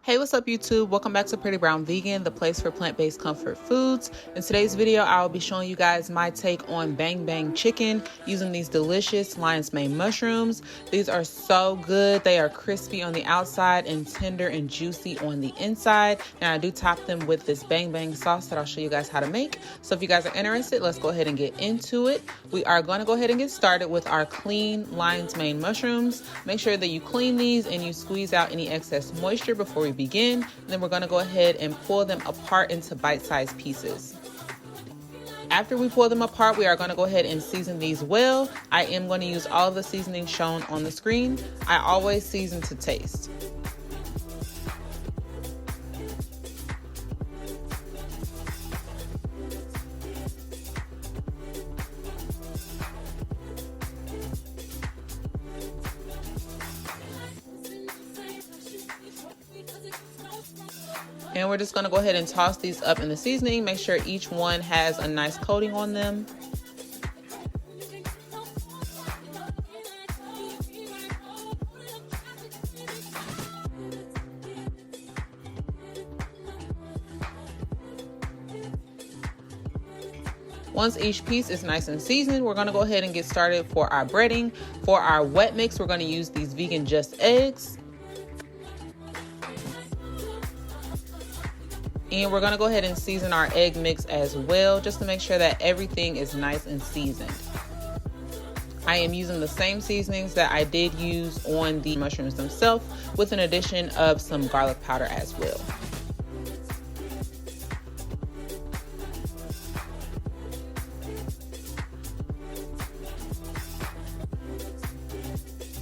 Hey, what's up YouTube? Welcome back to Pretty Brown Vegan, the place for plant-based comfort foods. In today's video, I will be showing you guys my take on Bang Bang chicken using these delicious lion's mane mushrooms. These are so good. They are crispy on the outside and tender and juicy on the inside. And I do top them with this Bang Bang sauce that I'll show you guys how to make. So if you guys are interested, let's go ahead and get into it. We are going to go ahead and get started with our clean lion's mane mushrooms. Make sure that you clean these and you squeeze out any excess moisture before we begin. And then we're going to go ahead and pull them apart into bite-sized pieces. After we pull them apart, we are going to go ahead and season these well. I am going to use all of the seasonings shown on the screen. I always season to taste. And we're just going to go ahead and toss these up in the seasoning. Make sure each one has a nice coating on them. Once each piece is nice and seasoned, we're going to go ahead and get started for our breading. For our wet mix, we're going to use these vegan just eggs. And we're going to go ahead and season our egg mix as well, just to make sure that everything is nice and seasoned. I am using the same seasonings that I did use on the mushrooms themselves, with an addition of some garlic powder as well.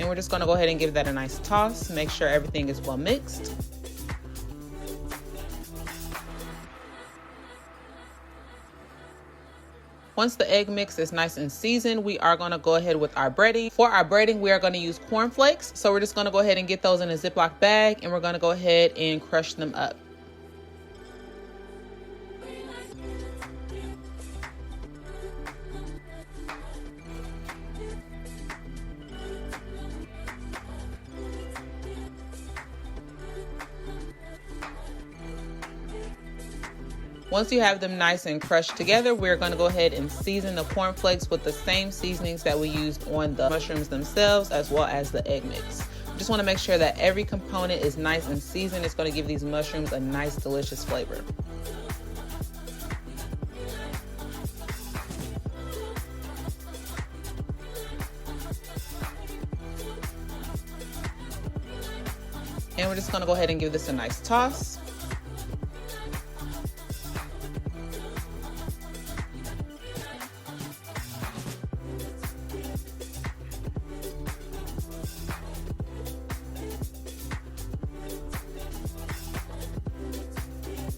And we're just going to go ahead and give that a nice toss, make sure everything is well mixed. Once the egg mix is nice and seasoned, we are going to go ahead with our breading. For our breading, we are going to use cornflakes. So we're just going to go ahead and get those in a Ziploc bag, and we're going to go ahead and crush them up. Once you have them nice and crushed together, we're going to go ahead and season the cornflakes with the same seasonings that we used on the mushrooms themselves, as well as the egg mix. Just want to make sure that every component is nice and seasoned. It's going to give these mushrooms a nice, delicious flavor. And we're just going to go ahead and give this a nice toss.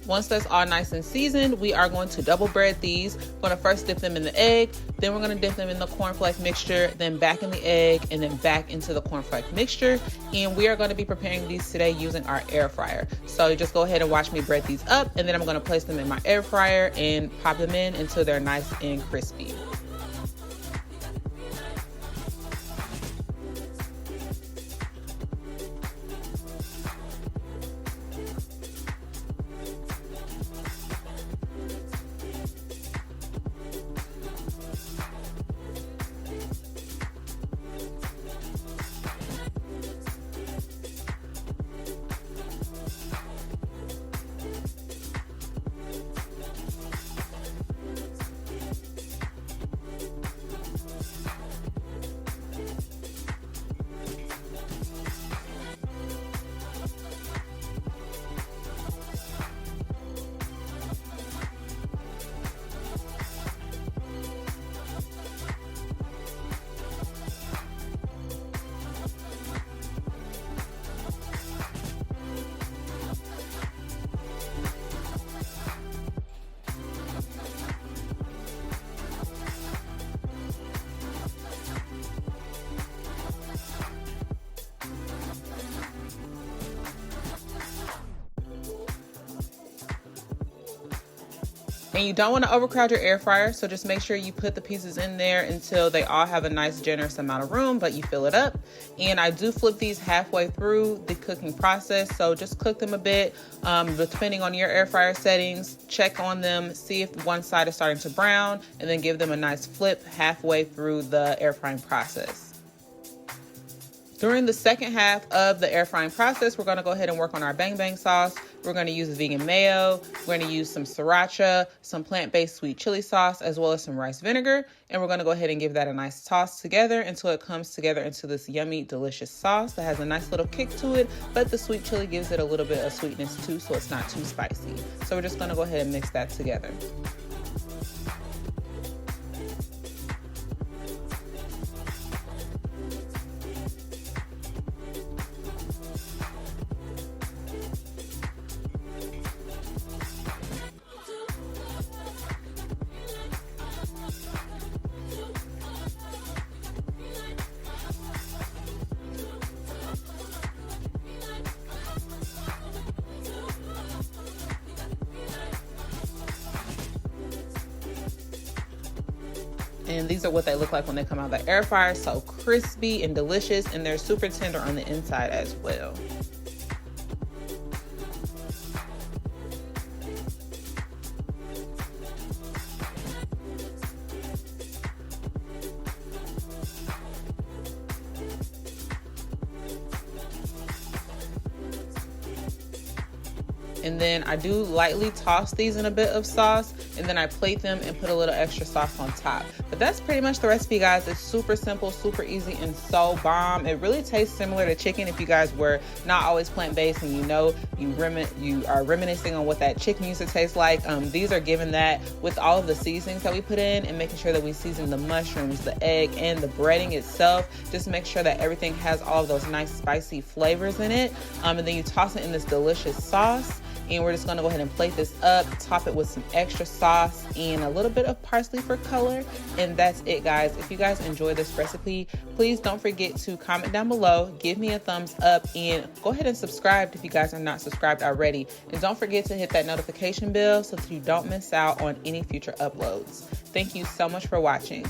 Once that's all nice and seasoned, we are going to double bread these. We're going to first dip them in the egg, then we're going to dip them in the cornflake mixture, then back in the egg, and then back into the cornflake mixture. And we are going to be preparing these today using our air fryer. So just go ahead and watch me bread these up, and then I'm going to place them in my air fryer and pop them in until they're nice and crispy. And you don't want to overcrowd your air fryer, so just make sure you put the pieces in there until they all have a nice generous amount of room, but you fill it up. And I do flip these halfway through the cooking process, so just cook them a bit. Depending on your air fryer settings, check on them, see if one side is starting to brown, and then give them a nice flip halfway through the air frying process. During the second half of the air frying process, we're going to go ahead and work on our bang bang sauce. We're going to use vegan mayo. We're going to use some sriracha, some plant-based sweet chili sauce, as well as some rice vinegar. And we're going to go ahead and give that a nice toss together until it comes together into this yummy, delicious sauce that has a nice little kick to it, but the sweet chili gives it a little bit of sweetness too, so it's not too spicy. So we're just going to go ahead and mix that together. And these are what they look like when they come out of the air fryer. So crispy and delicious, and they're super tender on the inside as well. And then I do lightly toss these in a bit of sauce, and then I plate them and put a little extra sauce on top. But that's pretty much the recipe, guys. It's super simple, super easy, and so bomb. It really tastes similar to chicken if you guys were not always plant-based and you are reminiscing on what that chicken used to taste like. These are given that with all of the seasonings that we put in, and making sure that we season the mushrooms, the egg, and the breading itself. Just make sure that everything has all of those nice spicy flavors in it. And then you toss it in this delicious sauce. And we're just gonna go ahead and plate this up, top it with some extra sauce and a little bit of parsley for color. And that's it, guys. If you guys enjoy this recipe, please don't forget to comment down below, give me a thumbs up, and go ahead and subscribe if you guys are not subscribed already. And don't forget to hit that notification bell so that you don't miss out on any future uploads. Thank you so much for watching.